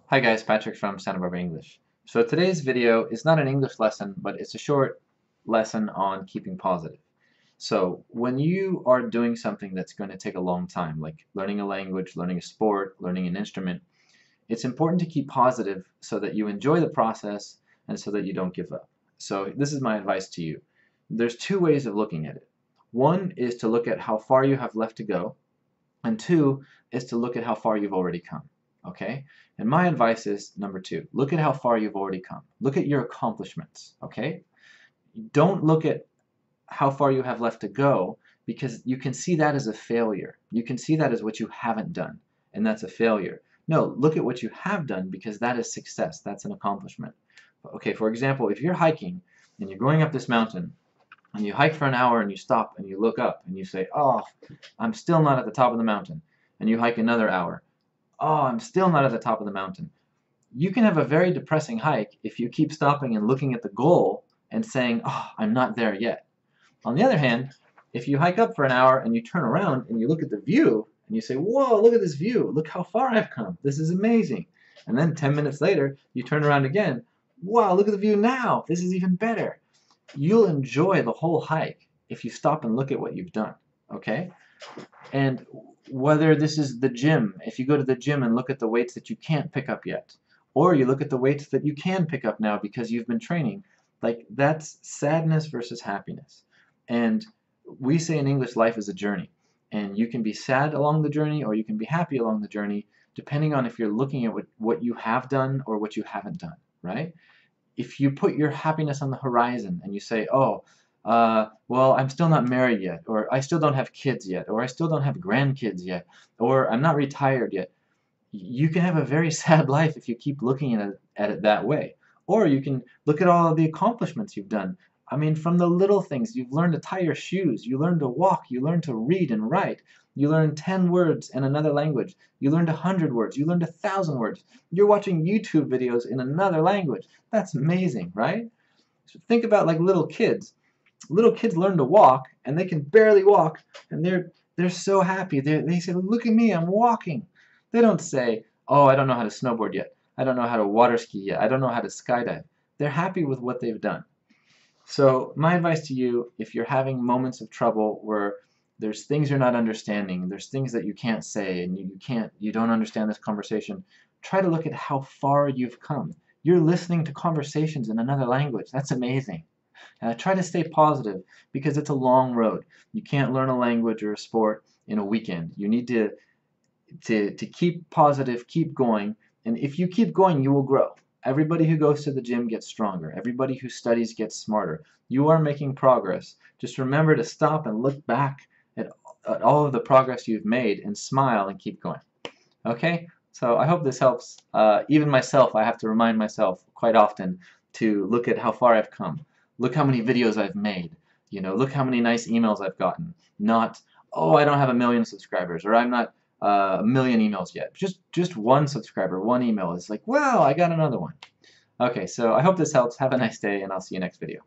Hi guys, Patrick from Santa Barbara English. So today's video is not an English lesson, but it's a short lesson on keeping positive. So when you are doing something that's going to take a long time, like learning a language, learning a sport, learning an instrument, it's important to keep positive so that you enjoy the process and so that you don't give up. So this is my advice to you. There's two ways of looking at it. One is to look at how far you have left to go, and two is to look at how far you've already come. Okay? And my advice is number two, look at how far you've already come. Look at your accomplishments. Okay? Don't look at how far you have left to go, because you can see that as a failure. You can see that as what you haven't done, and that's a failure. No, look at what you have done, because that is success. That's an accomplishment. Okay, for example, if you're hiking and you're going up this mountain, and you hike for an hour and you stop and you look up and you say, oh, I'm still not at the top of the mountain, and you hike another hour, oh, I'm still not at the top of the mountain. You can have a very depressing hike if you keep stopping and looking at the goal and saying, oh, I'm not there yet. On the other hand, if you hike up for an hour and you turn around and you look at the view and you say, whoa, look at this view, look how far I've come, this is amazing. And then 10 minutes later, you turn around again, wow, look at the view now, this is even better. You'll enjoy the whole hike if you stop and look at what you've done, okay? And whether this is the gym, if you go to the gym and look at the weights that you can't pick up yet, or you look at the weights that you can pick up now because you've been training, like that's sadness versus happiness. And we say in English, life is a journey. And you can be sad along the journey or you can be happy along the journey, depending on if you're looking at what you have done or what you haven't done, right? If you put your happiness on the horizon and you say, oh, well, I'm still not married yet, or I still don't have kids yet, or I still don't have grandkids yet, or I'm not retired yet, you can have a very sad life if you keep looking at it that way. Or you can look at all of the accomplishments you've done. I mean, from the little things, you've learned to tie your shoes, you learned to walk, you learned to read and write, you learned 10 words in another language, you learned 100 words, you learned 1,000 words, you're watching YouTube videos in another language. That's amazing, right? So think about like little kids. Little kids learn to walk, and they can barely walk, and they're so happy. They say, look at me, I'm walking. They don't say, oh, I don't know how to snowboard yet. I don't know how to water ski yet. I don't know how to skydive. They're happy with what they've done. So my advice to you, if you're having moments of trouble where there's things you're not understanding, there's things that you can't say, and you don't understand this conversation, try to look at how far you've come. You're listening to conversations in another language. That's amazing. Try to stay positive, because it's a long road. You can't learn a language or a sport in a weekend. You need to keep positive, keep going, and if you keep going, you will grow. Everybody who goes to the gym gets stronger. Everybody who studies gets smarter. You are making progress. Just remember to stop and look back at all of the progress you've made and smile and keep going. Okay? So I hope this helps. Even myself, I have to remind myself quite often to look at how far I've come. Look how many videos I've made. You know, look how many nice emails I've gotten. Not, oh, I don't have 1,000,000 subscribers, or I'm not 1,000,000 emails yet. Just one subscriber, one email is like, wow, I got another one. Okay, so I hope this helps. Have a nice day, and I'll see you next video.